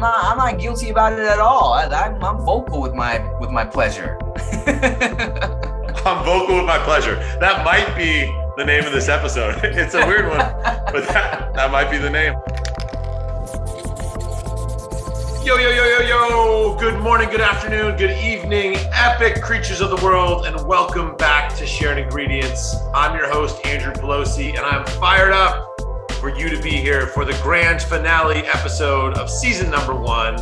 I'm not guilty about it at all. I'm vocal with my pleasure. I'm vocal with my pleasure. That might be the name of this episode. It's a weird one, but that might be the name. Yo. Good morning, good afternoon, good evening, epic creatures of the world, and welcome back to Shared Ingredients. I'm your host, Andrew Pelosi, and I'm fired up for you to be here for the grand finale episode of season number 1.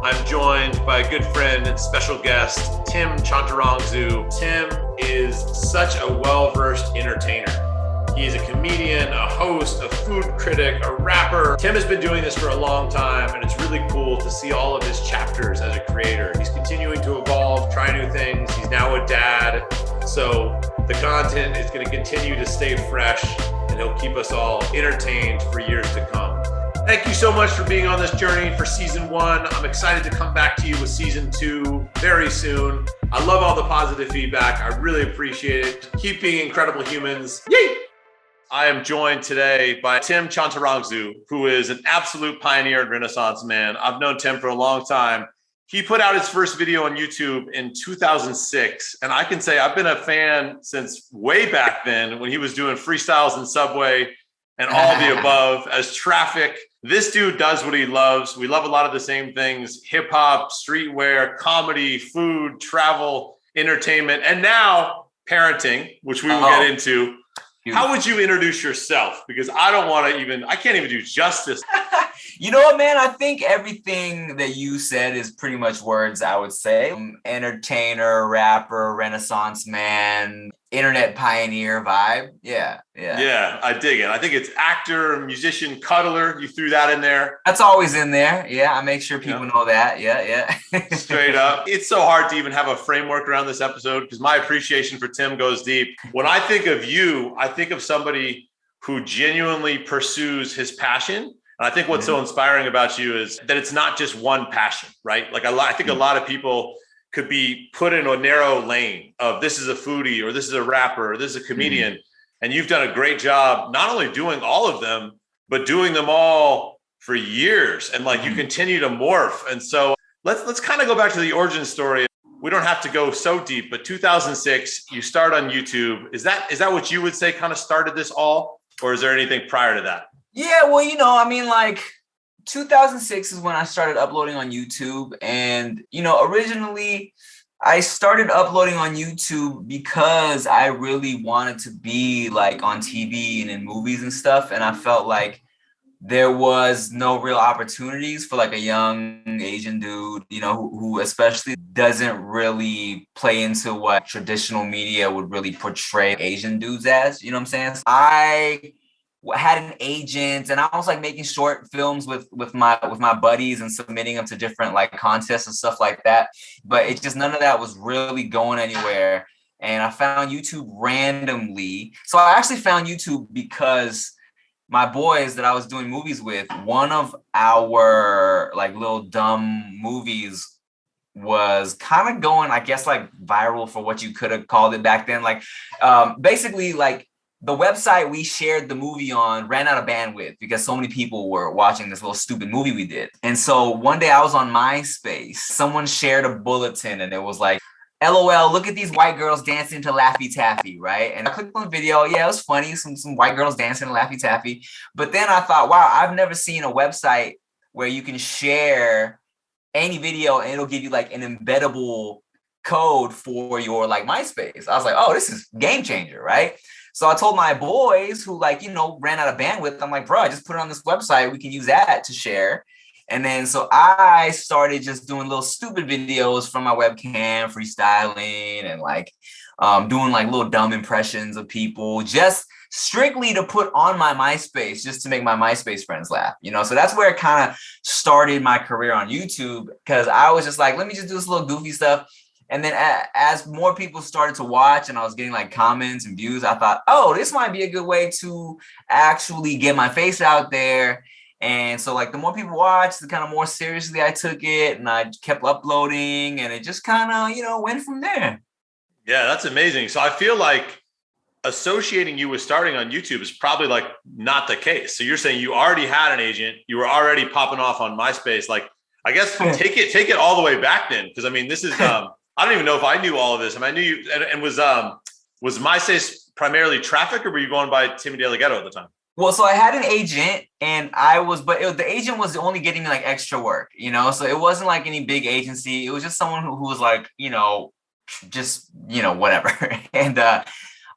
I'm joined by a good friend and special guest, TIM CHANTARANGSU. Tim is such a well-versed entertainer. He is a comedian, a host, a food critic, a rapper. Tim has been doing this for a long time, and it's really cool to see all of his chapters as a creator. He's continuing to evolve, try new things. He's now a dad. So the content is going to continue to stay fresh, and he'll keep us all entertained for years to come. Thank you so much for being on this journey for season 1. I'm excited to come back to you with season 2 very soon. I love all the positive feedback. I really appreciate it. Keep being incredible humans. Yay! I am joined today by TIM CHANTARANGSU, who is an absolute pioneer and Renaissance man. I've known Tim for a long time. He put out his first video on YouTube in 2006. And I can say I've been a fan since way back then when he was doing freestyles in Subway and all the above as Traffic. This dude does what he loves. We love a lot of the same things: hip hop, streetwear, comedy, food, travel, entertainment, and now parenting, which we will get into. How would you introduce yourself? Because I can't even do justice. You know what, man? I think everything that you said is pretty much words I would say. Entertainer, rapper, Renaissance man, internet pioneer vibe. Yeah. Yeah, I dig it. I think it's actor, musician, cuddler. You threw that in there. That's always in there. Yeah, I make sure people know that. Yeah. Straight up. It's so hard to even have a framework around this episode because my appreciation for Tim goes deep. When I think of you, I think of somebody who genuinely pursues his passion. And I think what's so inspiring about you is that it's not just one passion, right? Like I think a lot of people could be put in a narrow lane of this is a foodie or this is a rapper or this is a comedian. And you've done a great job not only doing all of them, but doing them all for years. And like you continue to morph. And so let's kind of go back to the origin story. We don't have to go so deep, but 2006, you start on YouTube. Is that what you would say kind of started this all? Or is there anything prior to that? Yeah, well, 2006 is when I started uploading on YouTube. And, originally I started uploading on YouTube because I really wanted to be like on TV and in movies and stuff. And I felt like there was no real opportunities for like a young Asian dude, who especially doesn't really play into what traditional media would really portray Asian dudes as, you know what I'm saying? I had an agent and I was like making short films with my buddies and submitting them to different like contests and stuff like that. But it just, none of that was really going anywhere. And I found YouTube randomly. So I actually found YouTube because my boys that I was doing movies with, one of our like little dumb movies was kind of going, I guess, like viral for what you could have called it back then. Like basically like the website we shared the movie on ran out of bandwidth because so many people were watching this little stupid movie we did. And so one day I was on MySpace. Someone shared a bulletin and it was like, LOL, look at these white girls dancing to Laffy Taffy, right? And I clicked on the video. Yeah, it was funny. Some white girls dancing to Laffy Taffy. But then I thought, wow, I've never seen a website where you can share any video and it'll give you like an embeddable code for your like MySpace. I was like, oh, this is game changer, right? So I told my boys who ran out of bandwidth. I'm like, bro, I just put it on this website. We can use that to share. And then so I started just doing little stupid videos from my webcam, freestyling and like doing like little dumb impressions of people, just strictly to put on my MySpace, just to make my MySpace friends laugh, So that's where it kind of started my career on YouTube, because I was just like, let me just do this little goofy stuff. And then as more people started to watch and I was getting like comments and views, I thought, oh, this might be a good way to actually get my face out there. And so like the more people watched, the kind of more seriously I took it, and I kept uploading, and it just kind of, went from there. Yeah, that's amazing. So I feel like associating you with starting on YouTube is probably like not the case. So you're saying you already had an agent, you were already popping off on MySpace. Like, I guess take it all the way back then, because I mean, this is I don't even know if I knew all of this. I mean, I knew you, and was MySpace primarily traffic, or were you going by Timmy DeLaGhetto at the time? Well, so I had an agent, and the agent was only getting me like extra work, so it wasn't like any big agency. It was just someone who was like, just, whatever. And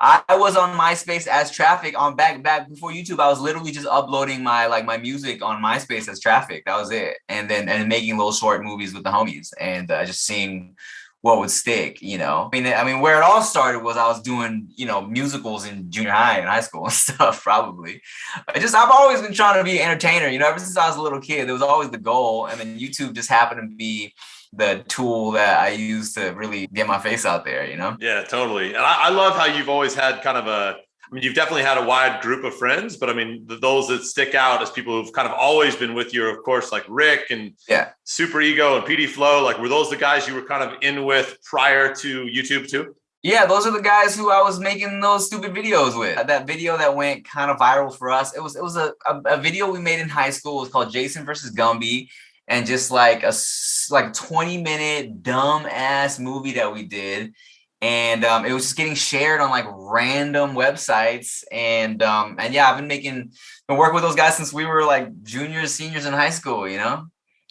I was on MySpace as traffic on back before YouTube. I was literally just uploading my music on MySpace as traffic. That was it. And then making little short movies with the homies and just seeing what would stick, I mean, where it all started was I was doing, musicals in junior high and high school and stuff, probably. I've always been trying to be an entertainer, ever since I was a little kid. There was always the goal. And then YouTube just happened to be the tool that I use to really get my face out there, Yeah, totally. And I love how you've always had you've definitely had a wide group of friends, but I mean, those that stick out as people who've kind of always been with you, of course, like Rick and Super Ego and PD Flow, like were those the guys you were kind of in with prior to YouTube too? Yeah, those are the guys who I was making those stupid videos with. That video that went kind of viral for us, it was a video we made in high school. It was called Jason versus Gumby. And just like a 20-minute dumb ass movie that we did. And it was just getting shared on like random websites. And yeah, I've been working with those guys since we were like juniors, seniors in high school,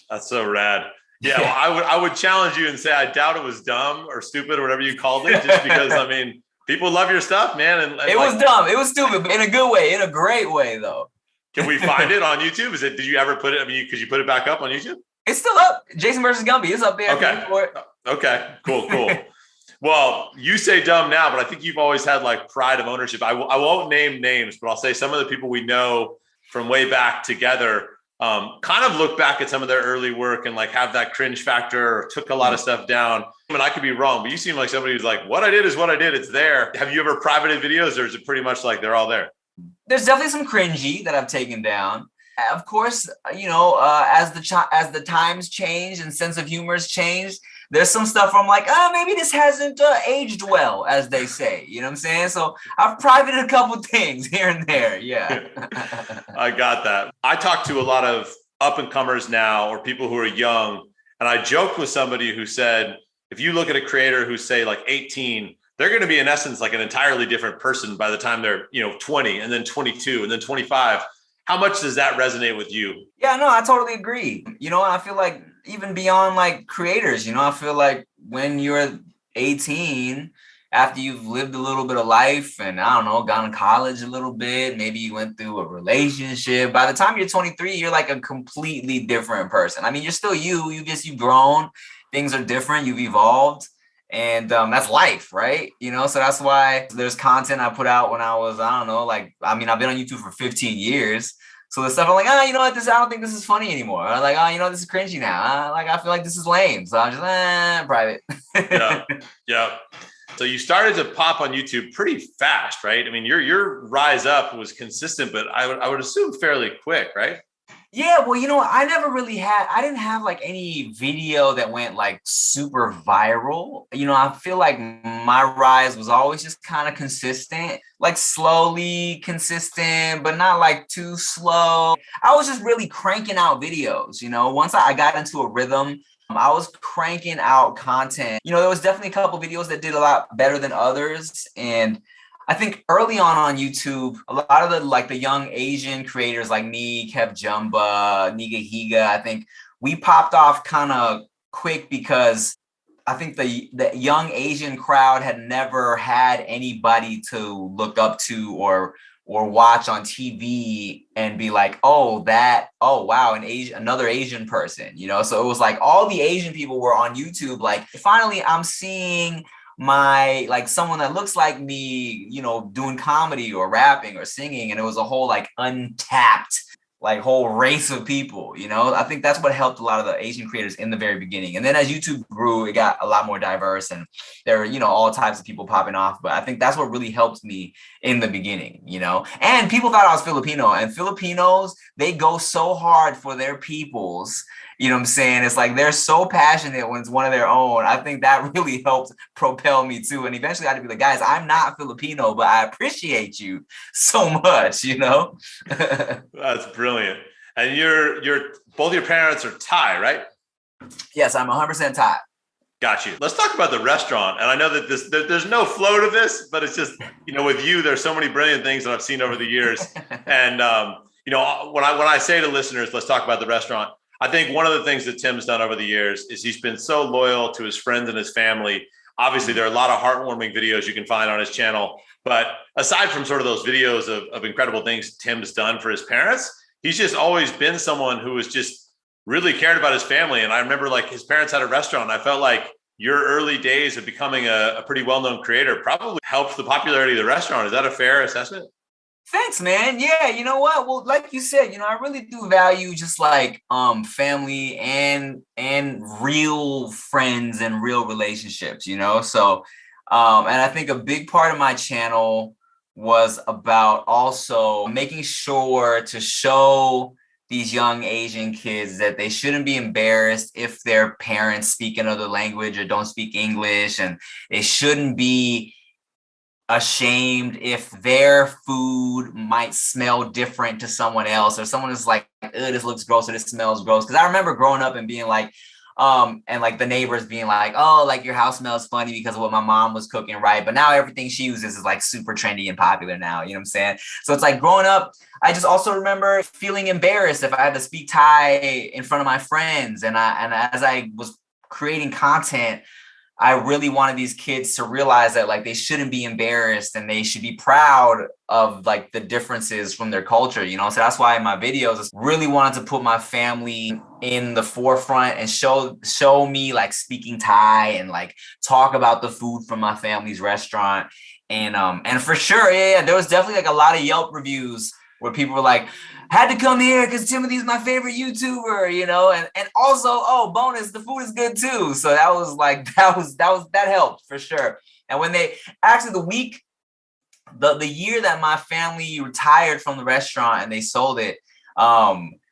That's so rad. Yeah, well, I would challenge you and say I doubt it was dumb or stupid or whatever you called it, just because I mean, people love your stuff, man. And it was dumb, it was stupid, but in a good way, in a great way though. Can we find it on YouTube? Did you ever put it? I mean, could you put it back up on YouTube? It's still up. Jason versus Gumby. It's up there. Okay. Cool. Well, you say dumb now, but I think you've always had like pride of ownership. I won't name names, but I'll say some of the people we know from way back together kind of look back at some of their early work and like have that cringe factor or took a lot of stuff down. I mean, I could be wrong, but you seem like somebody who's like, what I did is what I did. It's there. Have you ever privated videos, or is it pretty much like they're all there? There's definitely some cringy that I've taken down. Of course, as the times change and sense of humor has changed, there's some stuff where I'm like, maybe this hasn't aged well, as they say. You know what I'm saying? So I've privated a couple things here and there. Yeah. I got that. I talk to a lot of up and comers now, or people who are young. And I joked with somebody who said, if you look at a creator who's say like 18, they're going to be in essence like an entirely different person by the time they're 20 and then 22 and then 25. How much does that resonate with you? Yeah, no, I totally agree. I feel like even beyond like creators, I feel like when you're 18, after you've lived a little bit of life and I don't know, gone to college a little bit, maybe you went through a relationship. By the time you're 23, you're like a completely different person. I mean, you're still you've grown, things are different, you've evolved. And that's life, right? So that's why there's content I put out when I was, I don't know, I've been on YouTube for 15 years. So the stuff I'm like, you know what, I don't think this is funny anymore. Or like, this is cringy now. I feel like this is lame. So I'm just, private. Yeah. So you started to pop on YouTube pretty fast, right? I mean, your rise up was consistent, but I would assume fairly quick, right? Yeah, well, I didn't have like any video that went like super viral. I feel like my rise was always just kind of consistent, like slowly consistent, but not like too slow. I was just really cranking out videos, once I got into a rhythm, I was cranking out content. There was definitely a couple videos that did a lot better than others. And I think early on YouTube, a lot of the young Asian creators like me, Kev Jumba, Niga Higa, I think we popped off kind of quick because I think the young Asian crowd had never had anybody to look up to or watch on TV and be like, oh wow, another Asian person, So it was like all the Asian people were on YouTube. Like finally I'm seeing someone that looks like me, doing comedy or rapping or singing. And it was a whole like untapped, whole race of people, I think that's what helped a lot of the Asian creators in the very beginning. And then as YouTube grew, it got a lot more diverse and there were, all types of people popping off. But I think that's what really helped me in the beginning, and people thought I was Filipino, and Filipinos, they go so hard for their peoples. You know what I'm saying? It's like they're so passionate when it's one of their own. I think that really helped propel me too. And eventually I had to be like, guys, I'm not Filipino, but I appreciate you so much, That's brilliant. And you're both your parents are Thai, right? Yes, I'm 100% Thai. Got you. Let's talk about the restaurant. And I know that there's no flow to this, but it's just, with you, there's so many brilliant things that I've seen over the years. And, when I say to listeners, let's talk about the restaurant, I think one of the things that Tim's done over the years is he's been so loyal to his friends and his family. Obviously, there are a lot of heartwarming videos you can find on his channel. But aside from sort of those videos of incredible things Tim's done for his parents, he's just always been someone who was just really cared about his family. And I remember like his parents had a restaurant. I felt like your early days of becoming a pretty well-known creator probably helped the popularity of the restaurant. Is that a fair assessment? Thanks, man. Yeah, you know what? Well, like you said, I really do value just like family and real friends and real relationships, So and I think a big part of my channel was about also making sure to show these young Asian kids that they shouldn't be embarrassed if their parents speak another language or don't speak English, and they shouldn't be ashamed if their food might smell different to someone else, or someone is like, this looks gross or this smells gross. Because I remember growing up and being like, and like the neighbors being like, oh, like your house smells funny because of what my mom was cooking, right? But now everything she uses is like super trendy and popular now, you know what I'm saying? So it's like growing up, I just also remember feeling embarrassed if I had to speak Thai in front of my friends. And as I was creating content, I really wanted these kids to realize that like they shouldn't be embarrassed and they should be proud of like the differences from their culture, So that's why in my videos, I really wanted to put my family in the forefront and show me like speaking Thai and like talk about the food from my family's restaurant. And for sure, yeah, there was definitely like a lot of Yelp reviews where people were like, had to come here because Timothy's my favorite YouTuber, and also, oh, bonus, the food is good too. So that was like, that helped for sure. And when they actually the year that my family retired from the restaurant and they sold it,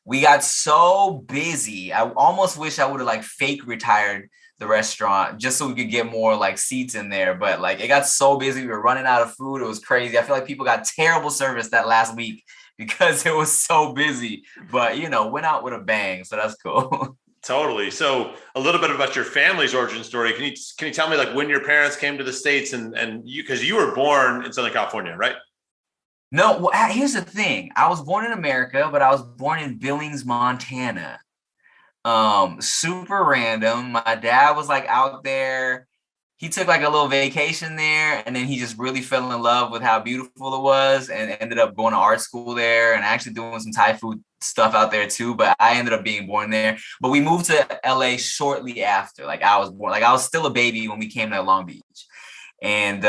we got so busy. I almost wish I would have like fake retired the restaurant just so we could get more like seats in there. But like it got so busy, we were running out of food. It was crazy. I feel like people got terrible service that last week because it was so busy, but went out with a bang. So that's cool. Totally. So a little bit about your family's origin story. Can you tell me like when your parents came to the States and you, because you were born in Southern California, right? No, well, here's the thing. I was born in America, but I was born in Billings, Montana. Super random. My dad was like out there. He took like a little vacation there, and then he just really fell in love with how beautiful it was and ended up going to art school there and actually doing some Thai food stuff out there too. But I ended up being born there. But we moved to LA shortly after. Like I was born, like I was still a baby when we came to Long Beach. And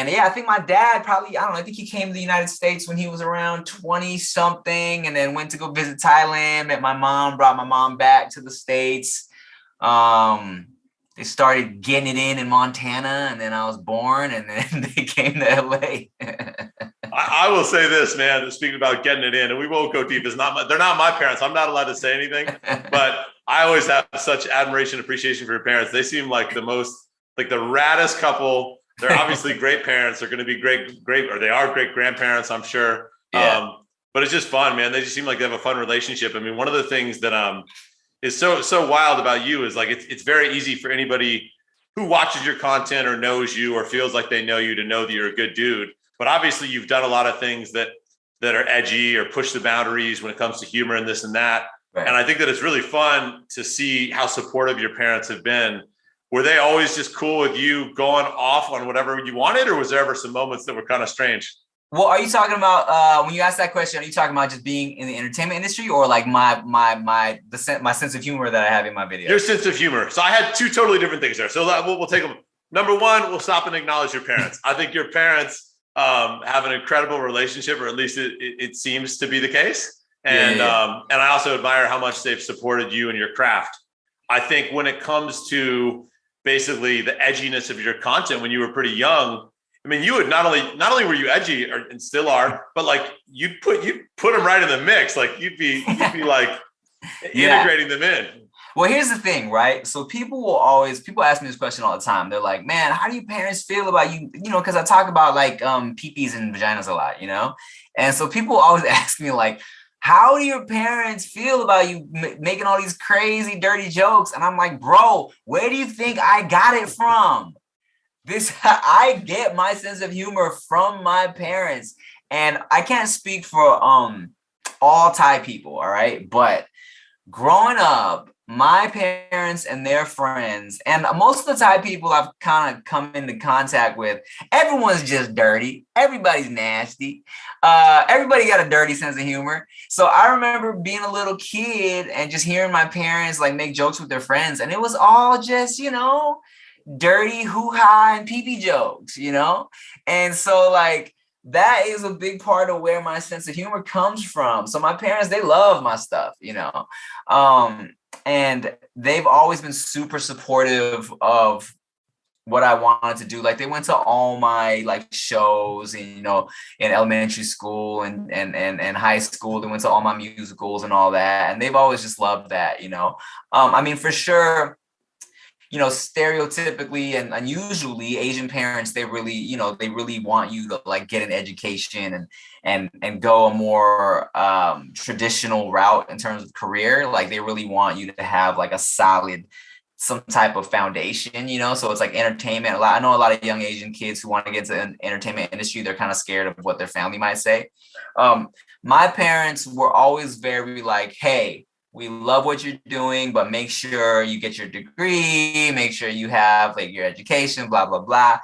yeah, I think my dad probably, I don't know, I think he came to the United States when he was around 20 something and then went to go visit Thailand, met my mom, brought my mom back to the States. They started getting it in Montana, and then I was born, and then they came to LA. I will say this, man, speaking about getting it in, and we won't go deep. They're not my parents. I'm not allowed to say anything, but I always have such admiration, appreciation for your parents. They seem like the raddest couple. They're obviously great parents. They're going to be great, or they are great grandparents, I'm sure. Yeah. But it's just fun, man. They just seem like they have a fun relationship. I mean, one of the things that is so wild about you is like it's very easy for anybody who watches your content or knows you or feels like they know you to know that you're a good dude. But obviously you've done a lot of things that are edgy or push the boundaries when it comes to humor and this and that. Right. And I think that it's really fun to see how supportive your parents have been. Were they always just cool with you going off on whatever you wanted, or was there ever some moments that were kind of strange? Well, are you talking about when you ask that question? Are you talking about just being in the entertainment industry, or like my sense of humor that I have in my videos? Your sense of humor. So I had two totally different things there. So we'll take them. Number one, we'll stop and acknowledge your parents. I think your parents have an incredible relationship, or at least it seems to be the case. And and I also admire how much they've supported you and your craft. I think when it comes to basically the edginess of your content when you were pretty young, I mean, you would not only were you edgy and still are, but like you'd put them right in the mix. Like you'd be like integrating them in. Well, here's the thing, right? So people ask me this question all the time. They're like, man, how do your parents feel about you? Because I talk about like peepees and vaginas a lot, And so people always ask me like, how do your parents feel about you making all these crazy, dirty jokes? And I'm like, bro, where do you think I got it from? I get my sense of humor from my parents. And I can't speak for all Thai people, all right? But growing up, my parents and their friends, and most of the Thai people I've kind of come into contact with, everyone's just dirty. Everybody's nasty. Everybody got a dirty sense of humor. So I remember being a little kid and just hearing my parents like make jokes with their friends, and it was all just, dirty hoo-ha and pee-pee jokes, And so like that is a big part of where my sense of humor comes from. So my parents, they love my stuff, and they've always been super supportive of what I wanted to do. Like they went to all my like shows and, in elementary school and high school, they went to all my musicals and all that. And they've always just loved that, I mean, for sure, stereotypically and unusually Asian parents, they really want you to like get an education and go a more traditional route in terms of career. Like they really want you to have like a solid, some type of foundation, so it's like entertainment. I know a lot of young Asian kids who want to get into the entertainment industry, they're kind of scared of what their family might say. My parents were always very like, hey, we love what you're doing, but make sure you get your degree, make sure you have like your education, blah, blah, blah.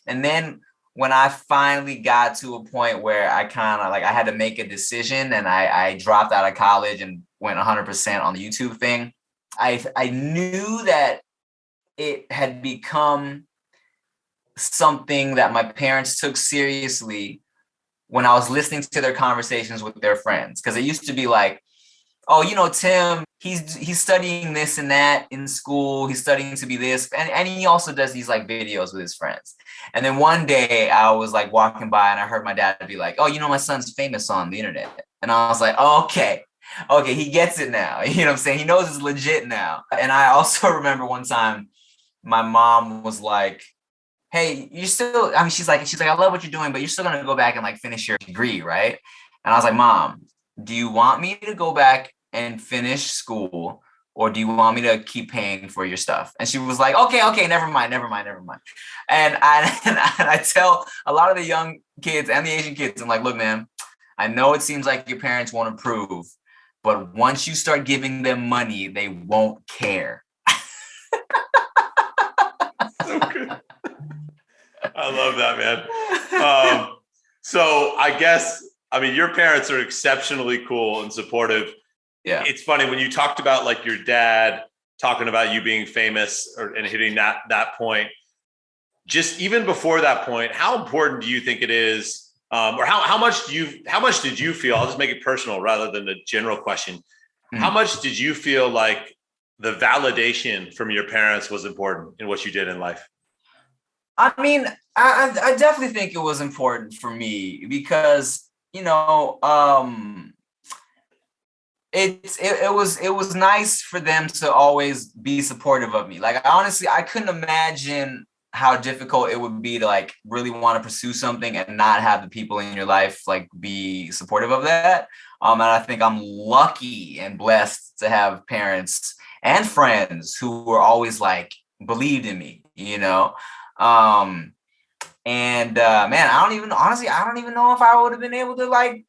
And then when I finally got to a point where I kind of like, I had to make a decision and I dropped out of college and went 100% on the YouTube thing, I knew that it had become something that my parents took seriously when I was listening to their conversations with their friends. Because it used to be like, oh, Tim, he's studying this and that in school. He's studying to be this. And he also does these like videos with his friends. And then one day I was like walking by and I heard my dad be like, oh, my son's famous on the internet. And I was like, oh, okay, he gets it now. You know what I'm saying? He knows it's legit now. And I also remember one time my mom was like, hey, she's like, I love what you're doing, but you're still going to go back and like finish your degree, right? And I was like, Mom, do you want me to go back and finish school, or do you want me to keep paying for your stuff? And she was like, okay, never mind. And I tell a lot of the young kids and the Asian kids, I'm like, look, man, I know it seems like your parents won't approve, but once you start giving them money, they won't care. So good. I love that, man. So I mean, your parents are exceptionally cool and supportive. Yeah. It's funny when you talked about like your dad talking about you being famous and hitting that point, just even before that point, how important do you think it is? Or how much did you feel? I'll just make it personal rather than a general question. Mm-hmm. How much did you feel like the validation from your parents was important in what you did in life? I mean, I definitely think it was important for me because, it was nice for them to always be supportive of me. Like, honestly, I couldn't imagine how difficult it would be to like really want to pursue something and not have the people in your life like be supportive of that. And I think I'm lucky and blessed to have parents and friends who were always like believed in me, man, I don't even know if I would have been able to like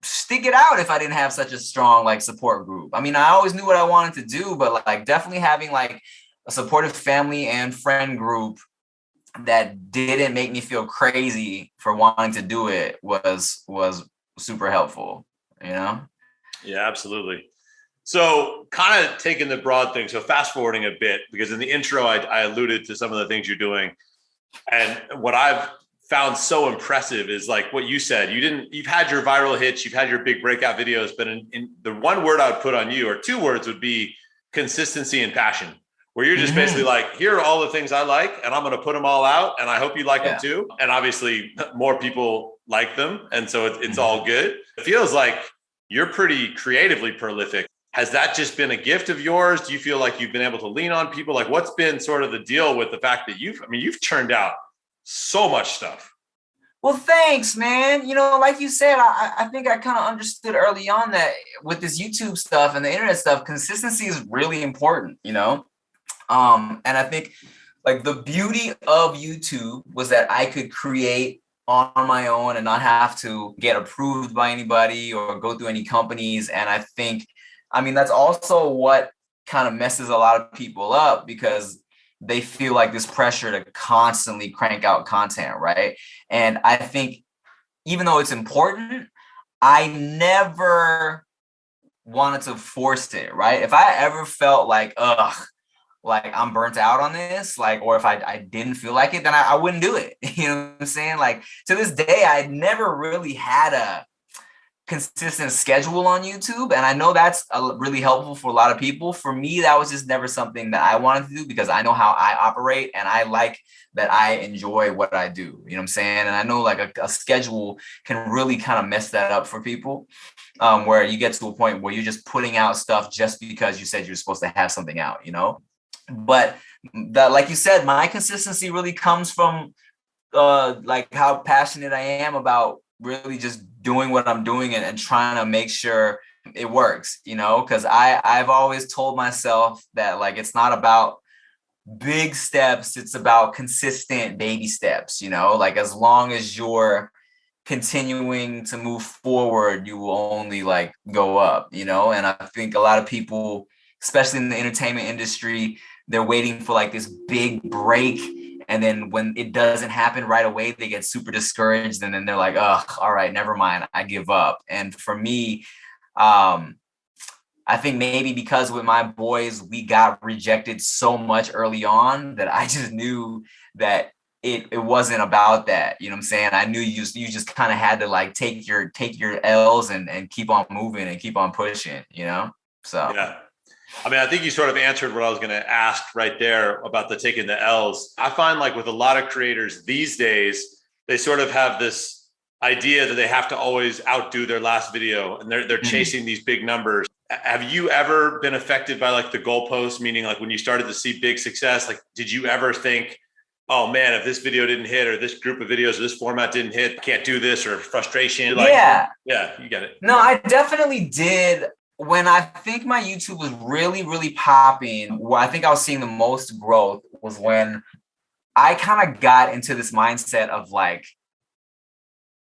stick it out if I didn't have such a strong like support group. I mean, I always knew what I wanted to do, but like definitely having like a supportive family and friend group that didn't make me feel crazy for wanting to do it was super helpful, Yeah, absolutely. So kind of taking the broad thing. So fast forwarding a bit, because in the intro, I alluded to some of the things you're doing. And what I've found so impressive is like what you said, you've had your viral hits, you've had your big breakout videos, but in the one word I would put on you, or two words, would be consistency and passion, where you're just basically like, here are all the things I like, and I'm going to put them all out. And I hope you like them too. And obviously more people like them. And so it's all good. It feels like you're pretty creatively prolific. Has that just been a gift of yours? Do you feel like you've been able to lean on people? Like, what's been sort of the deal with the fact that you've churned out so much stuff? Well, thanks, man. Like you said, I think I kind of understood early on that with this YouTube stuff and the internet stuff, consistency is really important. And I think like the beauty of YouTube was that I could create on my own and not have to get approved by anybody or go through any companies. And I mean, that's also what kind of messes a lot of people up because they feel like this pressure to constantly crank out content, right? And I think even though it's important, I never wanted to force it, right? If I ever felt like, ugh, like I'm burnt out on this, like, or if I didn't feel like it, then I wouldn't do it. You know what I'm saying? Like to this day, I never really had a consistent schedule on YouTube. And I know that's really helpful for a lot of people. For me, that was just never something that I wanted to do because I know how I operate and I like that I enjoy what I do. You know what I'm saying? And I know like a schedule can really kind of mess that up for people, where you get to a point where you're just putting out stuff just because you said you're supposed to have something out. But that, like you said, my consistency really comes from like how passionate I am about really just doing what I'm doing and trying to make sure it works, because I've always told myself that like it's not about big steps, it's about consistent baby steps, like as long as you're continuing to move forward, you will only like go up, and I think a lot of people, especially in the entertainment industry, they're waiting for like this big break. And then when it doesn't happen right away, they get super discouraged. And then they're like, oh, all right, never mind. I give up. And for me, I think maybe because with my boys, we got rejected so much early on that I just knew that it wasn't about that. You know what I'm saying? I knew you just kind of had to like take your L's and keep on moving and keep on pushing, So Yeah. I mean, I think you sort of answered what I was going to ask right there about the taking the L's. I find like with a lot of creators these days, they sort of have this idea that they have to always outdo their last video and they're chasing these big numbers. Have you ever been affected by like the goalposts? Meaning like when you started to see big success, like did you ever think, oh man, if this video didn't hit or this group of videos or this format didn't hit, I can't do this, or frustration? Like, yeah, you get it. No, I definitely did. When I think my YouTube was really, really popping, where I think I was seeing the most growth was when I kind of got into this mindset of like,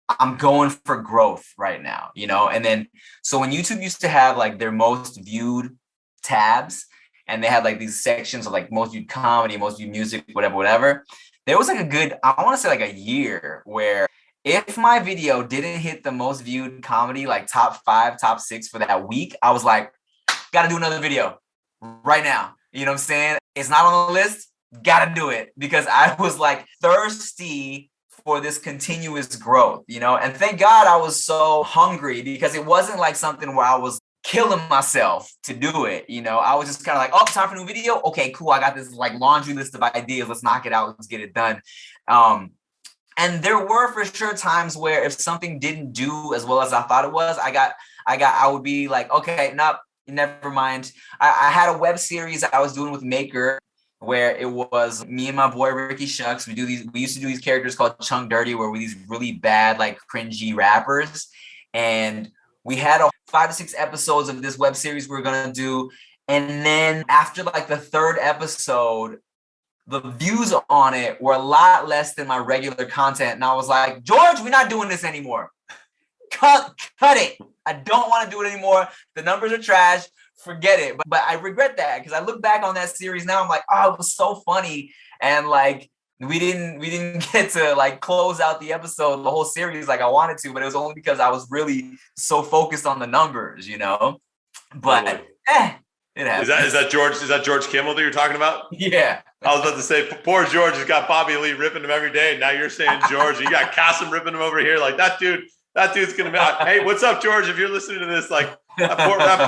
I'm going for growth right now, And then, so when YouTube used to have like their most viewed tabs, and they had like these sections of like most viewed comedy, most viewed music, whatever, there was like a good, I want to say like a year where if my video didn't hit the most viewed comedy, like top 5, top 6 for that week, I was like, gotta do another video right now. You know what I'm saying? It's not on the list, gotta do it, because I was like thirsty for this continuous growth, and thank God I was so hungry, because it wasn't like something where I was killing myself to do it. I was just kind of like, oh, time for a new video. Okay, cool. I got this like laundry list of ideas. Let's knock it out. Let's get it done. And there were for sure times where if something didn't do as well as I thought it was, I would be like, okay, nope, never mind. I had a web series I was doing with Maker where it was me and my boy Ricky Shucks. We used to do these characters called Chunk Dirty, where we're these really bad, like cringy rappers. And we had 5 to 6 episodes of this web series we were gonna do. And then after like the 3rd episode, the views on it were a lot less than my regular content. And I was like, George, we're not doing this anymore. Cut it. I don't want to do it anymore. The numbers are trash. Forget it. But I regret that, because I look back on that series now. I'm like, oh, it was so funny. And like, we didn't get to like close out the episode, the whole series like I wanted to, but it was only because I was really so focused on the numbers, But it happens. Is that George Kimmel that you're talking about? Yeah. I was about to say, poor George has got Bobby Lee ripping him every day. Now you're saying George, you got Kasim ripping him over here. Like that dude's gonna be. Hey, what's up, George? If you're listening to this, like that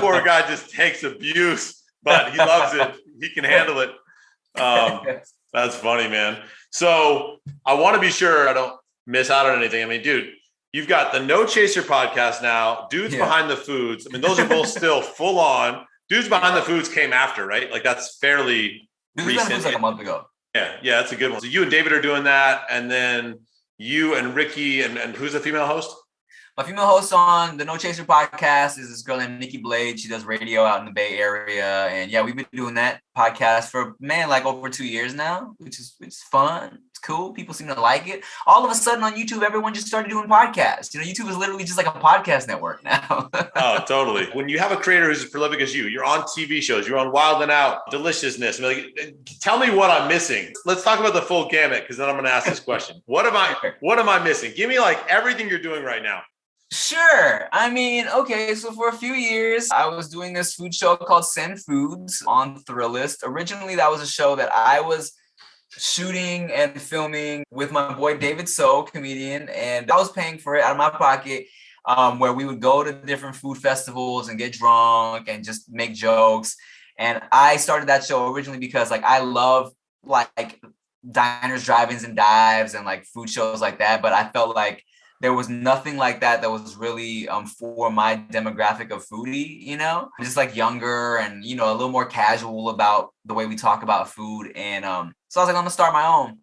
poor guy just takes abuse, but he loves it. He can handle it. That's funny, man. So I want to be sure I don't miss out on anything. I mean, dude, you've got the No Chaser podcast now. Dudes Behind the Foods. I mean, those are both still full on. Dudes Behind the Foods came after, right? Like that's fairly recent. Like a month ago. Yeah, that's a good one. So you and David are doing that, and then you and Ricky and who's the female host? My female host on the No Chaser podcast is this girl named Nikki Blade. She does radio out in the Bay Area. And yeah, we've been doing that podcast for, like over 2 years now, which is fun. It's cool. People seem to like it. All of a sudden on YouTube, everyone just started doing podcasts. YouTube is literally just like a podcast network now. Oh, totally. When you have a creator who's as prolific as you're on TV shows, you're on Wild and Out, Deliciousness. Tell me what I'm missing. Let's talk about the full gamut, because then I'm going to ask this question. What am I missing? Give me like everything you're doing right now. Sure. Okay, so for a few years, I was doing this food show called Send Foods on Thrillist. Originally, that was a show that I was shooting and filming with my boy David So, comedian, and I was paying for it out of my pocket, where we would go to different food festivals and get drunk and just make jokes. And I started that show originally because I love diners, drive-ins, and dives and food shows like that, but I felt like there was nothing like that was really for my demographic of foodie, just younger and, a little more casual about the way we talk about food. And so I was like, I'm gonna start my own.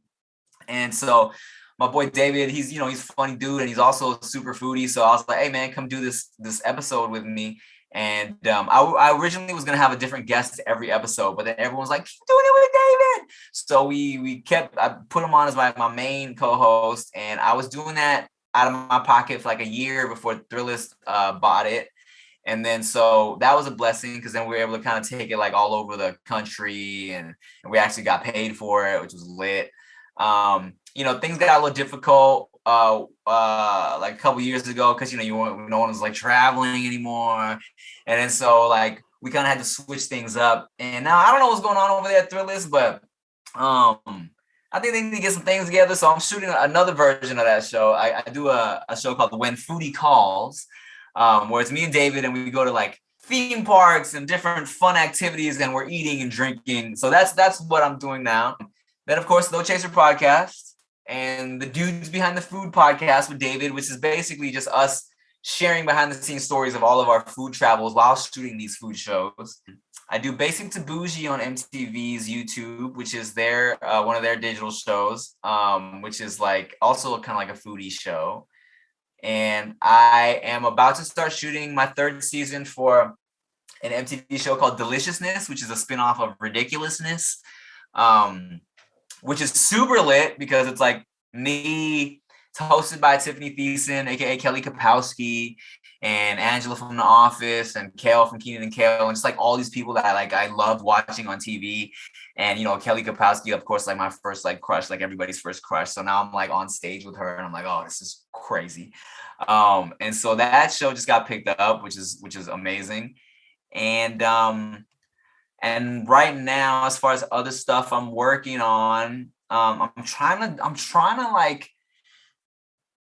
And so my boy David, he's a funny dude and he's also a super foodie. So I was like, hey man, come do this episode with me. And I originally was gonna have a different guest every episode, but then everyone was like, keep doing it with David. So I put him on as my main co-host, and I was doing that out of my pocket for a year before Thrillist bought it. And then so that was a blessing, because then we were able to kind of take it all over the country, and we actually got paid for it, which was lit. Things got a little difficult a couple years ago, because no one was traveling anymore. And then so we kind of had to switch things up. And now I don't know what's going on over there at Thrillist, but I think they need to get some things together. So I'm shooting another version of that show. I do a show called When Foodie Calls, where it's me and David, and we go to theme parks and different fun activities, and we're eating and drinking. So that's what I'm doing now. Then of course, No Chaser podcast and the Dudes Behind the Food podcast with David, which is basically just us sharing behind the scenes stories of all of our food travels while shooting these food shows. I do Basic to Bougie on MTV's YouTube, which is their one of their digital shows, which is also kind of a foodie show. And I am about to start shooting my third season for an MTV show called Deliciousness, which is a spinoff of Ridiculousness, which is super lit because it's me. It's hosted by Tiffany Thiessen, aka Kelly Kapowski, and Angela from The Office, and Kale from Keenan and Kale, and just all these people that I loved watching on TV. And Kelly Kapowski, of course, my first crush, everybody's first crush. So now I'm on stage with her, and I'm like, oh, this is crazy. And so that show just got picked up, which is amazing. And right now, as far as other stuff I'm working on, I'm trying to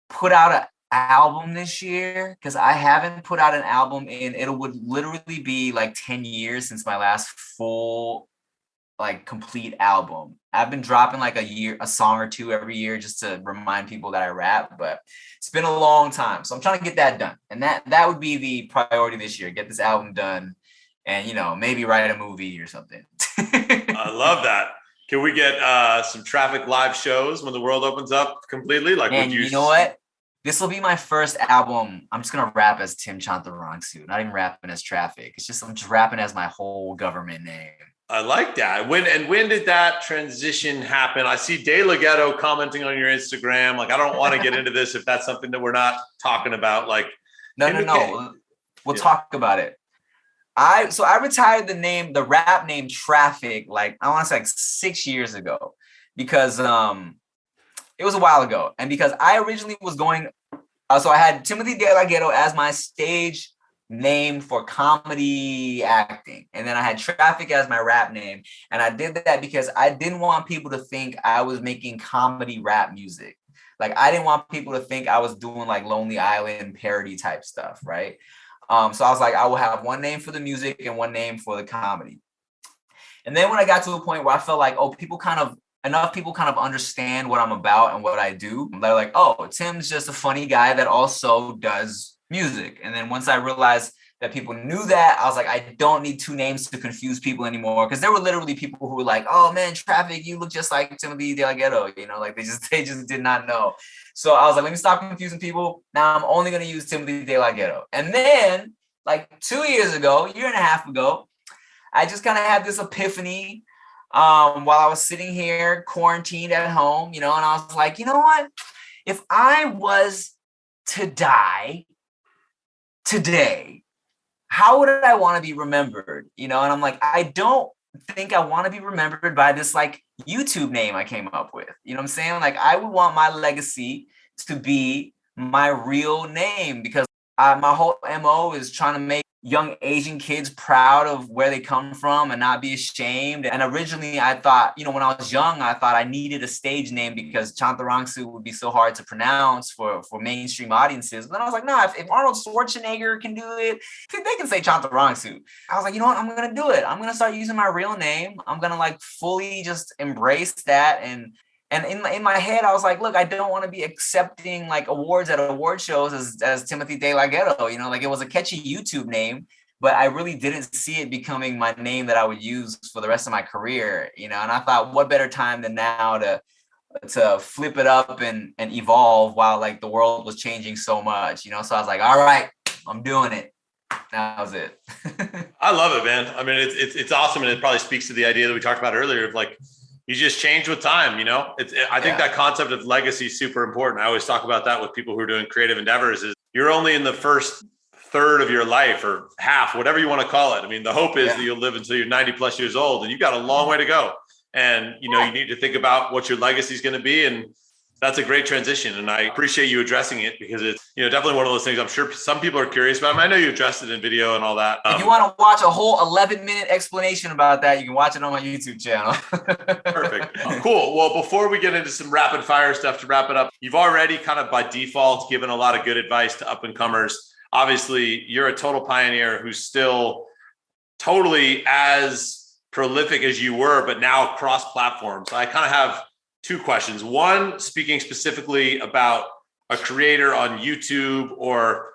put out an album this year, because I haven't put out an album in, it would literally be 10 years since my last full complete album. I've been dropping a song or two every year just to remind people that I rap, but it's been a long time. So I'm trying to get that done, and that would be the priority this year: get this album done, and maybe write a movie or something. I love that. Can we get some Traffic live shows when the world opens up completely? And you know what? This will be my first album. I'm just gonna rap as TIM CHANTARANGSU, not even rapping as Traffic. I'm just rapping as my whole government name. I like that. When did that transition happen? I see De La Ghetto commenting on your Instagram. I don't want to get into this if that's something that we're not talking about. No. We'll talk about it. I retired the rap name Traffic, I want to say 6 years ago, because it was a while ago. And because I originally was going, so I had Timothy De La Ghetto as my stage name for comedy acting. And then I had Traffic as my rap name. And I did that because I didn't want people to think I was making comedy rap music. I didn't want people to think I was doing Lonely Island parody type stuff, right? So I was I will have one name for the music and one name for the comedy. And then when I got to a point where I felt enough people understand what I'm about and what I do, they're like, oh, Tim's just a funny guy that also does music. And then once I realized that people knew that. I was like, I don't need two names to confuse people anymore. Because there were literally people who were like, oh man, Traffic, you look just like Timothy De La Ghetto, you know, like they just did not know. So I was like, let me stop confusing people. Now I'm only going to use Timothy De La Ghetto. And then like 2 years ago, a year and a half ago, I just kind of had this epiphany while I was sitting here quarantined at home, you know, and I was like, you know what? If I was to die today, how would I want to be remembered? You know, and I'm like, I don't think I want to be remembered by this like YouTube name I came up with. You know what I'm saying? Like, I would want my legacy to be my real name because my whole MO is trying to make young Asian kids proud of where they come from and not be ashamed. And originally I thought, you know, when I was young, I thought I needed a stage name because Chantarangsu would be so hard to pronounce for mainstream audiences. But then I was like, no, if Arnold Schwarzenegger can do it, they can say Chantarangsu. I was like, you know what, I'm going to do it. I'm going to start using my real name. I'm going to like fully just embrace that. And in my head, I was like, look, I don't want to be accepting like awards at award shows as Timothy De La Ghetto, you know, like it was a catchy YouTube name, but I really didn't see it becoming my name that I would use for the rest of my career, you know, and I thought what better time than now to flip it up and evolve while like the world was changing so much, you know, so I was like, all right, I'm doing it. That was it. I love it, man. I mean, it's awesome. And it probably speaks to the idea that we talked about earlier of like, you just change with time, you know. I think that concept of legacy is super important. I always talk about that with people who are doing creative endeavors. Is you're only in the first third of your life or half, whatever you want to call it. I mean, the hope is that you'll live until you're 90 plus years old, and you've got a long way to go. And you know, you need to think about what your legacy is going to be, and that's a great transition. And I appreciate you addressing it because it's, you know, definitely one of those things I'm sure some people are curious about. I know you addressed it in video and all that. If you want to watch a whole 11-minute explanation about that, you can watch it on my YouTube channel. Perfect. Cool. Well, before we get into some rapid fire stuff to wrap it up, you've already kind of by default given a lot of good advice to up and comers. Obviously, you're a total pioneer who's still totally as prolific as you were, but now across platforms. I kind of have two questions. One, speaking specifically about a creator on YouTube, or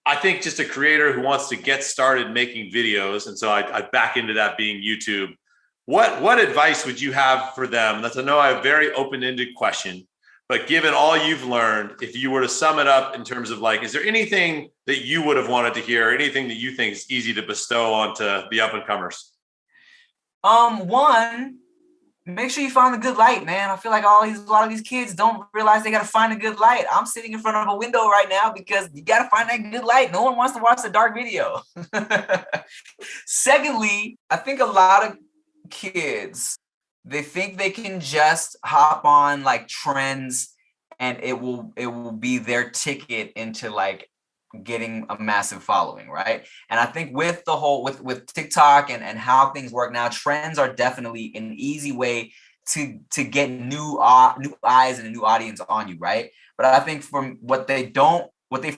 I think just a creator who wants to get started making videos. And so I back into that being YouTube. What advice would you have for them? That's, I know I have a very open-ended question, but given all you've learned, if you were to sum it up in terms of like, is there anything that you would have wanted to hear, anything that you think is easy to bestow onto the up and comers? One, make sure you find the good light, man. I feel like a lot of these kids don't realize they got to find a good light. I'm sitting in front of a window right now because you got to find that good light. No one wants to watch the dark video. Secondly, I think a lot of kids, they think they can just hop on like trends and it will be their ticket into like getting a massive following, right? And I think with the whole with TikTok and how things work now, trends are definitely an easy way to get new eyes and a new audience on you, right? But I think from what they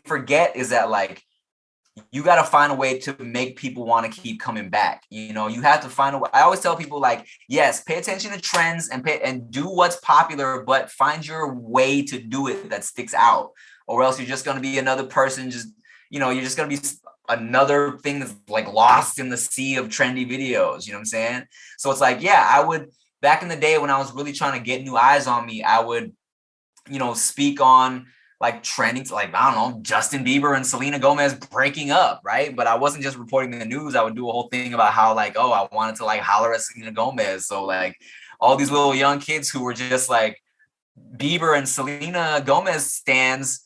forget is that like you got to find a way to make people want to keep coming back. You know, you have to find a way. I always tell people like, yes, pay attention to trends and do what's popular, but find your way to do it that sticks out. Or else you're just going to be another person, just, you know, you're just going to be another thing that's like lost in the sea of trendy videos. You know what I'm saying? So it's like, yeah, I would, back in the day when I was really trying to get new eyes on me, I would, you know, speak on like trending, like, I don't know, Justin Bieber and Selena Gomez breaking up, right? But I wasn't just reporting the news. I would do a whole thing about how like, oh, I wanted to like holler at Selena Gomez. So like all these little young kids who were just like Bieber and Selena Gomez stans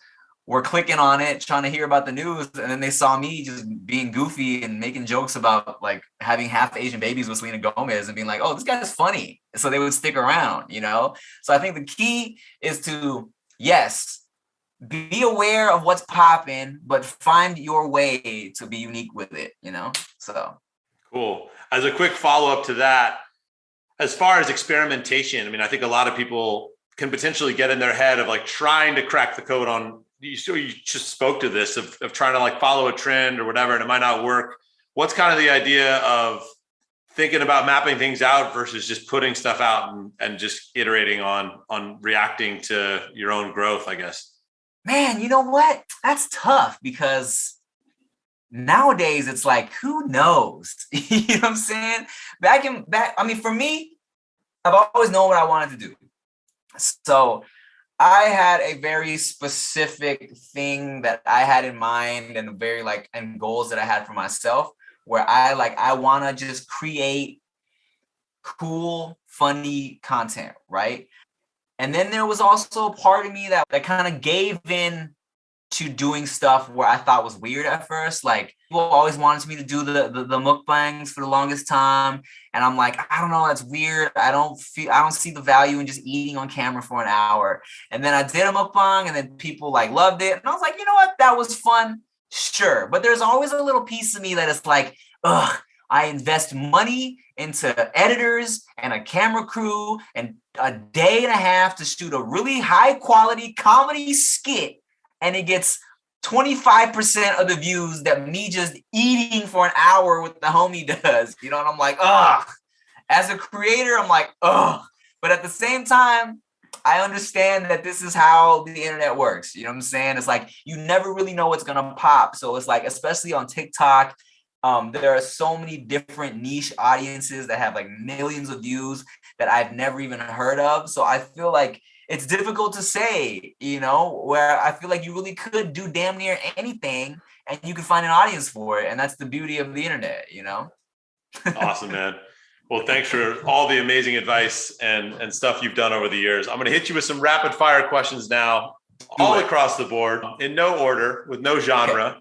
were clicking on it, trying to hear about the news. And then they saw me just being goofy and making jokes about like having half Asian babies with Selena Gomez and being like, oh, this guy's funny. So they would stick around, you know? So I think the key is to, yes, be aware of what's popping, but find your way to be unique with it, you know? So. Cool. As a quick follow-up to that, as far as experimentation, I mean, I think a lot of people can potentially get in their head of like trying to crack the code on, you just spoke to this of trying to like follow a trend or whatever, and it might not work. What's kind of the idea of thinking about mapping things out versus just putting stuff out and just iterating on reacting to your own growth, I guess? Man, you know what? That's tough because Nowadays, it's like, who knows? You know what I'm saying? I mean, for me, I've always known what I wanted to do. So I had a very specific thing that I had in mind, and very and goals that I had for myself, where I want to just create cool, funny content, right? And then there was also a part of me that kind of gave in to doing stuff where I thought was weird at first. Like, people always wanted me to do the mukbangs for the longest time. And I'm like, I don't know, that's weird. I don't see the value in just eating on camera for an hour. And then I did a mukbang, and then people loved it. And I was like, you know what? That was fun. Sure. But there's always a little piece of me that is like, ugh, I invest money into editors and a camera crew and a day and a half to shoot a really high quality comedy skit, and it gets 25% of the views that me just eating for an hour with the homie does, and I'm like, ugh. As a creator, I'm like, ugh. But at the same time, I understand that this is how the internet works. You know what I'm saying? It's like, you never really know what's gonna pop. So it's like, especially on TikTok, there are so many different niche audiences that have millions of views that I've never even heard of. So I feel like it's difficult to say, where I feel like you really could do damn near anything and you can find an audience for it. And that's the beauty of the internet, Awesome, man. Well, thanks for all the amazing advice and stuff you've done over the years. I'm going to hit you with some rapid fire questions now, all across the board, in no order, with no genre. Okay.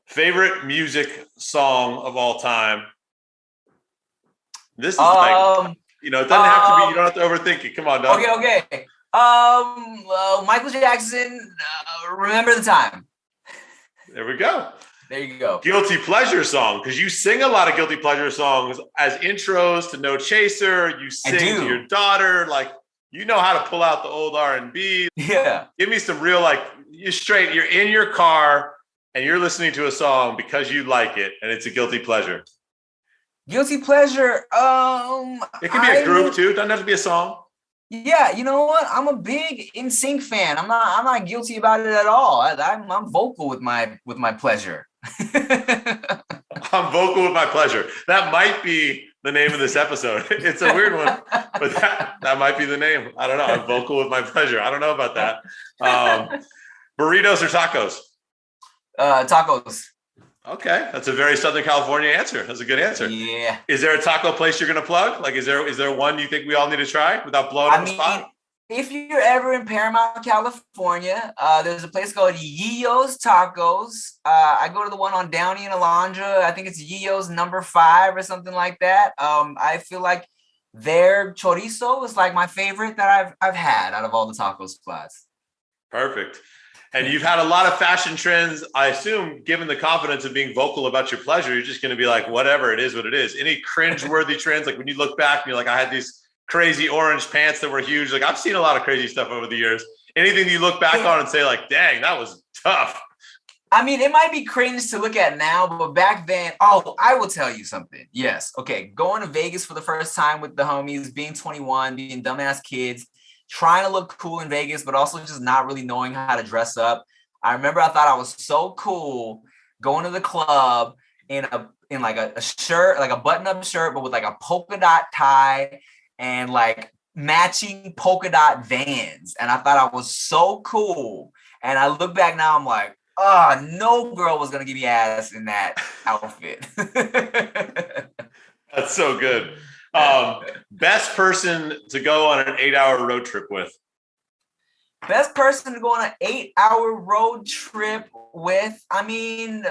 Favorite music song of all time? This is it doesn't have to be, you don't have to overthink it. Come on, dog. Okay. Michael Jackson, Remember the Time. There we go. There you go. Guilty pleasure song, because you sing a lot of guilty pleasure songs as intros to No Chaser. You sing to your daughter, you know how to pull out the old R&B. Yeah. Give me some real, you're in your car and you're listening to a song because you like it, and it's a guilty pleasure. Guilty pleasure. It can be a group too. It doesn't have to be a song. Yeah, you know what? I'm a big NSYNC fan. I'm not guilty about it at all. I'm vocal with my pleasure. I'm vocal with my pleasure. That might be the name of this episode. It's a weird one, but that might be the name. I don't know. I'm vocal with my pleasure. I don't know about that. Burritos or tacos? Tacos. Okay, that's a very Southern California answer. That's a good answer. Yeah. Is there a taco place you're gonna plug? Is there one you think we all need to try without blowing up the spot? If you're ever in Paramount, California, there's a place called Yiyo's Tacos. I go to the one on Downey and Alondra. I think it's Yiyo's number 5 or something like that. I feel like their chorizo is my favorite that I've had out of all the taco spots. Perfect. And you've had a lot of fashion trends. I assume, given the confidence of being vocal about your pleasure, you're just going to be like, whatever, it is what it is. Any cringe-worthy trends? When you look back and you're like, I had these crazy orange pants that were huge. I've seen a lot of crazy stuff over the years. Anything you look back on and say dang, that was tough? I mean, it might be cringe to look at now, but back then, I will tell you something. Yes. Okay. Going to Vegas for the first time with the homies, being 21, being dumbass kids, trying to look cool in Vegas, but also just not really knowing how to dress up. I remember I thought I was so cool going to the club in a shirt, a button-up shirt, but with a polka dot tie and matching polka dot Vans. And I thought I was so cool. And I look back now, I'm like, no girl was gonna give me ass in that outfit. That's so good. Best person to go on an 8-hour road trip with? Best person to go on an 8-hour road trip with? I mean,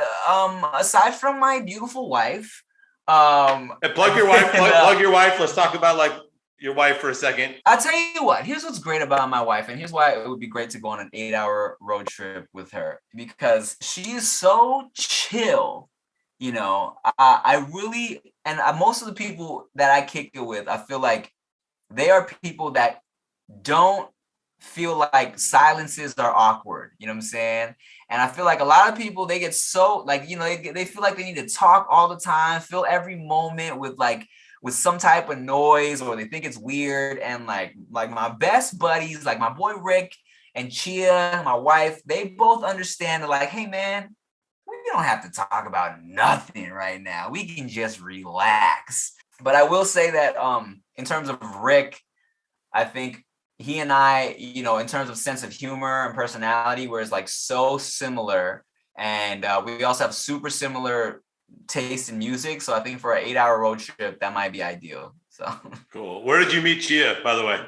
aside from my beautiful wife. And plug your wife. Plug your wife. Let's talk about your wife for a second. I'll tell you what. Here's what's great about my wife, and here's why it would be great to go on an 8-hour road trip with her, because she's so chill. I really, and most of the people that I kick it with, I feel like they are people that don't feel like silences are awkward. You know what I'm saying? And I feel like a lot of people, they get so they feel like they need to talk all the time, fill every moment with some type of noise, or they think it's weird. And like my best buddies, my boy Rick and Chia, my wife, they both understand that hey man, don't have to talk about nothing right now. We can just relax. But I will say that in terms of Rick, I think he and I, in terms of sense of humor and personality, we're like so similar. And we also have super similar taste in music. So I think for an 8-hour road trip, that might be ideal. So cool. Where did you meet Chia, by the way?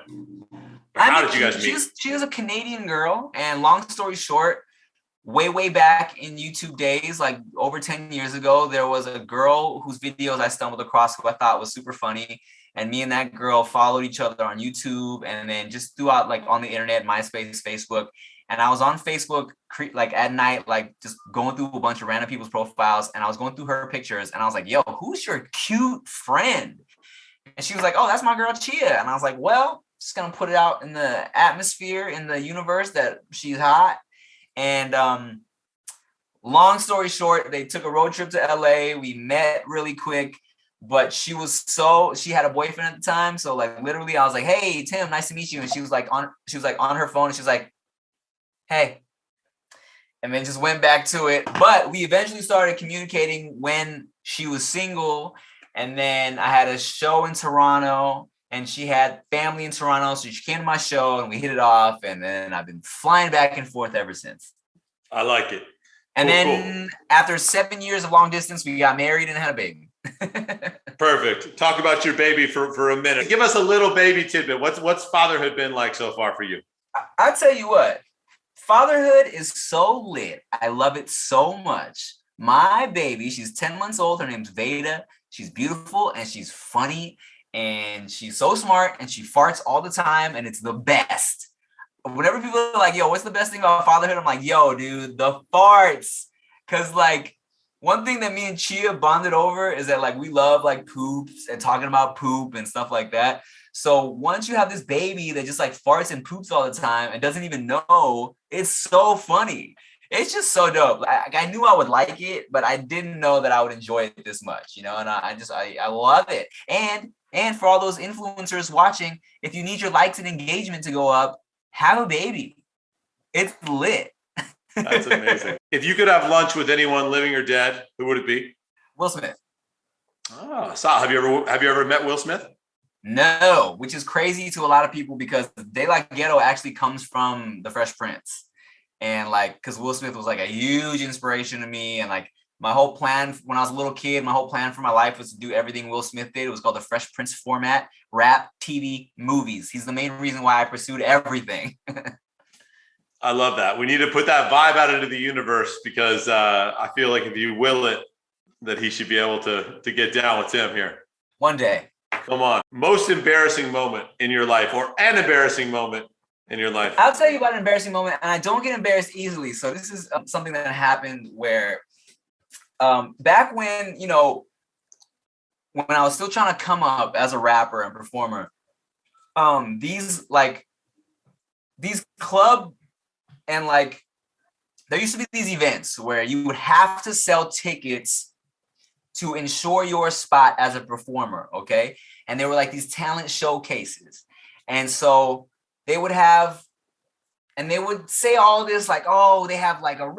How did you guys meet? She was a Canadian girl. And long story short, way back in YouTube days, like over 10 years ago, there was a girl whose videos I stumbled across who I thought was super funny. And me and that girl followed each other on YouTube and then just throughout like on the internet, MySpace, Facebook. And I was on Facebook like at night, like just going through a bunch of random people's profiles. And I was going through her pictures and I was like, yo, who's your cute friend? And she was like, oh, that's my girl Chia. And I was like, well, just gonna put it out in the atmosphere, in the universe that she's hot. And long story short, they took a road trip to LA. We met really quick. But she had a boyfriend at the time. So like literally I was like, hey, Tim, nice to meet you. And she was like on her phone and she was like, hey, and then just went back to it. But we eventually started communicating when she was single. And then I had a show in Toronto and she had family in Toronto. So she came to my show and we hit it off. And then I've been flying back and forth ever since. I like it. And then after 7 years of long distance, we got married and had a baby. Perfect. Talk about your baby for a minute. Give us a little baby tidbit. What's fatherhood been like so far for you? I'll tell you what, fatherhood is so lit. I love it so much. My baby, she's 10 months old. Her name's Veda. She's beautiful and she's funny and she's so smart and she farts all the time and it's the best. Whenever people are like, yo, what's the best thing about fatherhood? I'm like, yo, dude, the farts. Cause like, one thing that me and Chia bonded over is that like we love like poops and talking about poop and stuff like that. So once you have this baby that just like farts and poops all the time and doesn't even know, it's so funny. It's just so dope. I knew I would like it, but I didn't know that I would enjoy it this much, and I love it. And for all those influencers watching, if you need your likes and engagement to go up, have a baby. It's lit. That's amazing. If you could have lunch with anyone living or dead, who would it be? Will Smith. Oh, Sal, have you ever met Will Smith? No, which is crazy to a lot of people because De La Ghetto actually comes from the Fresh Prince. And like, because Will Smith was like a huge inspiration to me. And like my whole plan when I was a little kid, my whole plan for my life was to do everything Will Smith did. It was called the Fresh Prince format, rap, TV, movies. He's the main reason why I pursued everything. I love that. We need to put that vibe out into the universe because I feel like if you will it, that he should be able to get down with Tim here. One day. Come on. Most embarrassing moment in your life or an embarrassing moment in your life? I'll tell you about an embarrassing moment, and I don't get embarrassed easily. So this is something that happened where back when, when I was still trying to come up as a rapper and performer, these club and like there used to be these events where you would have to sell tickets to ensure your spot as a performer, okay? And there were like these talent showcases. And so they would say all this like, oh, they have like a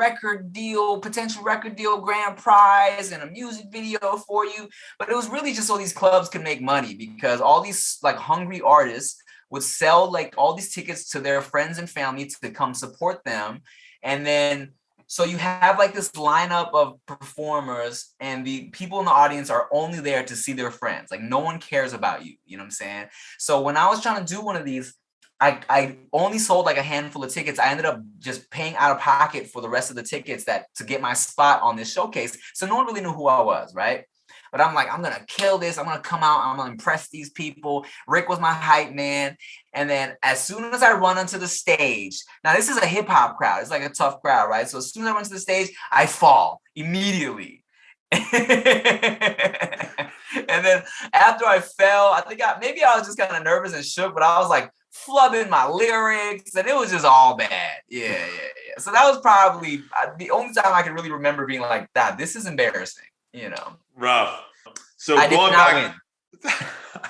potential record deal, grand prize and a music video for you. But it was really just so these clubs could make money because all these like hungry artists would sell like all these tickets to their friends and family to come support them. And then, so you have like this lineup of performers and the people in the audience are only there to see their friends. Like no one cares about you. You know what I'm saying? So when I was trying to do one of these, I only sold like a handful of tickets. I ended up just paying out of pocket for the rest of the tickets to get my spot on this showcase. So no one really knew who I was, right? But I'm like, I'm going to kill this. I'm going to come out. I'm going to impress these people. Rick was my hype man. And then as soon as I run onto the stage, now this is a hip hop crowd. It's like a tough crowd, right? So as soon as I run to the stage, I fall immediately. And then after I fell, I think maybe I was just kind of nervous and shook, but I was like flubbing my lyrics and it was just all bad. Yeah. So that was probably the only time I can really remember being like, this is embarrassing, Rough. So I going back.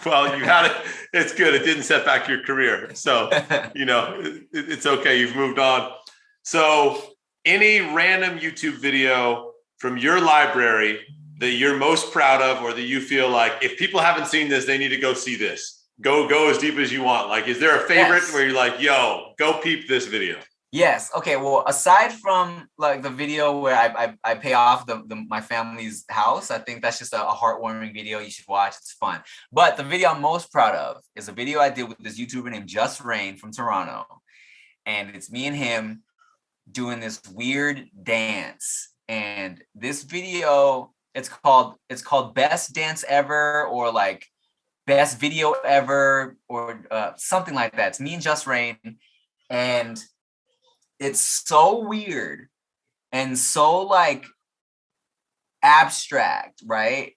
Well, you had it. It's good. It didn't set back your career. So, it's okay. You've moved on. So any random YouTube video from your library that you're most proud of, or that you feel like if people haven't seen this, they need to go see this? Go as deep as you want. Like, is there a favorite where you're like, yo, go peep this video? Yes. Okay. Well, aside from like the video where I pay off my family's house, I think that's just a heartwarming video you should watch. It's fun. But the video I'm most proud of is a video I did with this YouTuber named Just Rain from Toronto. And it's me and him doing this weird dance. And this video, it's called Best Dance Ever, or like Best Video Ever, or something like that. It's me and Just Rain. And it's so weird and so like abstract, right?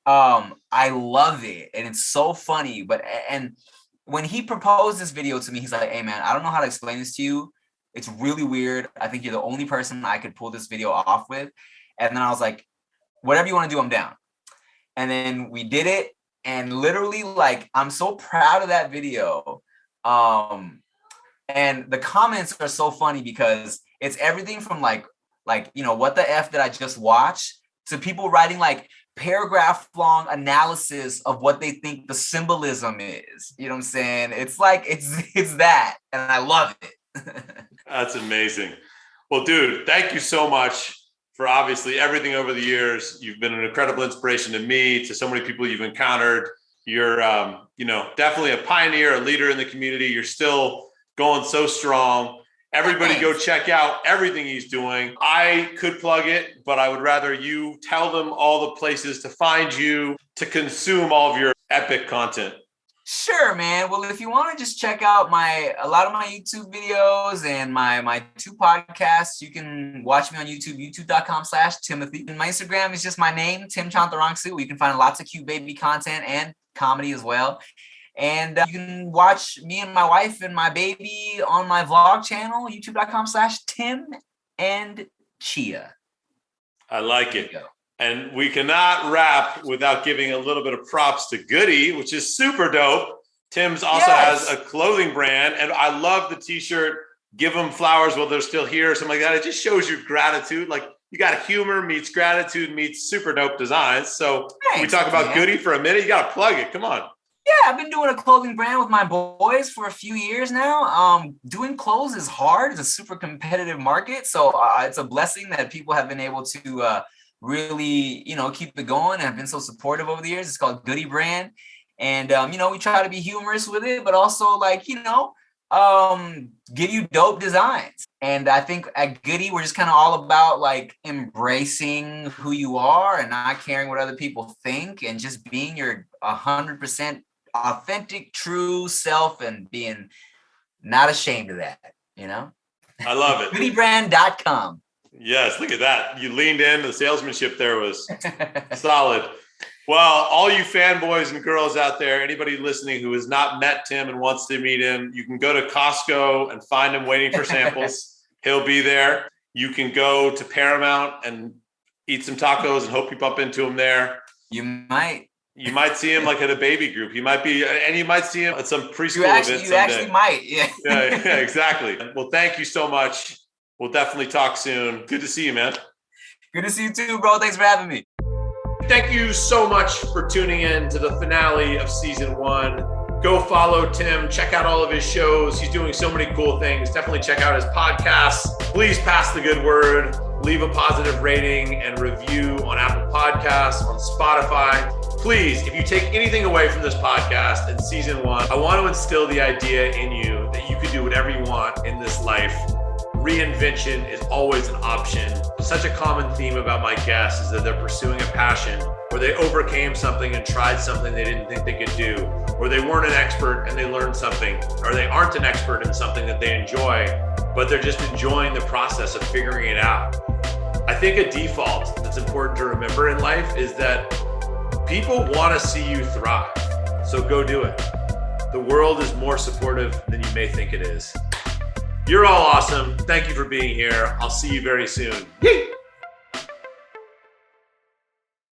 I love it, and it's so funny. And when he proposed this video to me, he's like, hey man, I don't know how to explain this to you. It's really weird. I think you're the only person I could pull this video off with. And then I was like, whatever you want to do, I'm down. And then we did it, and literally, like, I'm so proud of that video. And the comments are so funny because it's everything from like, you know, what the F did I just watch, to people writing like paragraph long analysis of what they think the symbolism is. You know what I'm saying? It's like, it's that, and I love it. That's amazing. Well, dude, thank you so much for obviously everything over the years. You've been an incredible inspiration to me, to so many people you've encountered. You're, you know, definitely a pioneer, a leader in the community. You're still going so strong. Everybody go check out everything he's doing. I could plug it, but I would rather you tell them all the places to find you, to consume all of your epic content. Sure, man. Well, if you want to just check out a lot of my YouTube videos and my 2 podcasts, you can watch me on YouTube, youtube.com/Timothy. And my Instagram is just my name, TIM CHANTARANGSU. You can find lots of cute baby content and comedy as well. And you can watch me and my wife and my baby on my vlog channel, youtube.com/Tim and Chia. I like it. And we cannot wrap without giving a little bit of props to Goody, which is super dope. Tim's also has a clothing brand, and I love the t-shirt, give them flowers while they're still here, or something like that. It just shows your gratitude. Like, you got humor meets gratitude meets super dope designs. So can we talk about Goody for a minute? You got to plug it. Come on. Yeah, I've been doing a clothing brand with my boys for a few years now. Doing clothes is hard. It's a super competitive market. So it's a blessing that people have been able to really, you know, keep it going, and have been so supportive over the years. It's called Goody Brand. And, you know, we try to be humorous with it, but also, like, you know, give you dope designs. And I think at Goody, we're just kind of all about like embracing who you are and not caring what other people think, and just being your 100% authentic, true self, and being not ashamed of that, you know? I love it. GoodyBrand.com. Yes, look at that. You leaned in. The salesmanship there was solid. Well, all you fanboys and girls out there, anybody listening who has not met Tim and wants to meet him, you can go to Costco and find him waiting for samples. He'll be there. You can go to Paramount and eat some tacos and hope you bump into him there. You might. You might see him like at a baby group. You might be, and you might see him at some preschool event someday. You actually might, yeah. Yeah, exactly. Well, thank you so much. We'll definitely talk soon. Good to see you, man. Good to see you too, bro. Thanks for having me. Thank you so much for tuning in to the finale of season 1. Go follow Tim. Check out all of his shows. He's doing so many cool things. Definitely check out his podcasts. Please pass the good word. Leave a positive rating and review on Apple Podcasts, on Spotify. Please, if you take anything away from this podcast in season 1, I want to instill the idea in you that you can do whatever you want in this life. Reinvention is always an option. Such a common theme about my guests is that they're pursuing a passion, or they overcame something and tried something they didn't think they could do, or they weren't an expert and they learned something, or they aren't an expert in something that they enjoy, but they're just enjoying the process of figuring it out. I think a default that's important to remember in life is that people want to see you thrive. So go do it. The world is more supportive than you may think it is. You're all awesome. Thank you for being here. I'll see you very soon. Yay!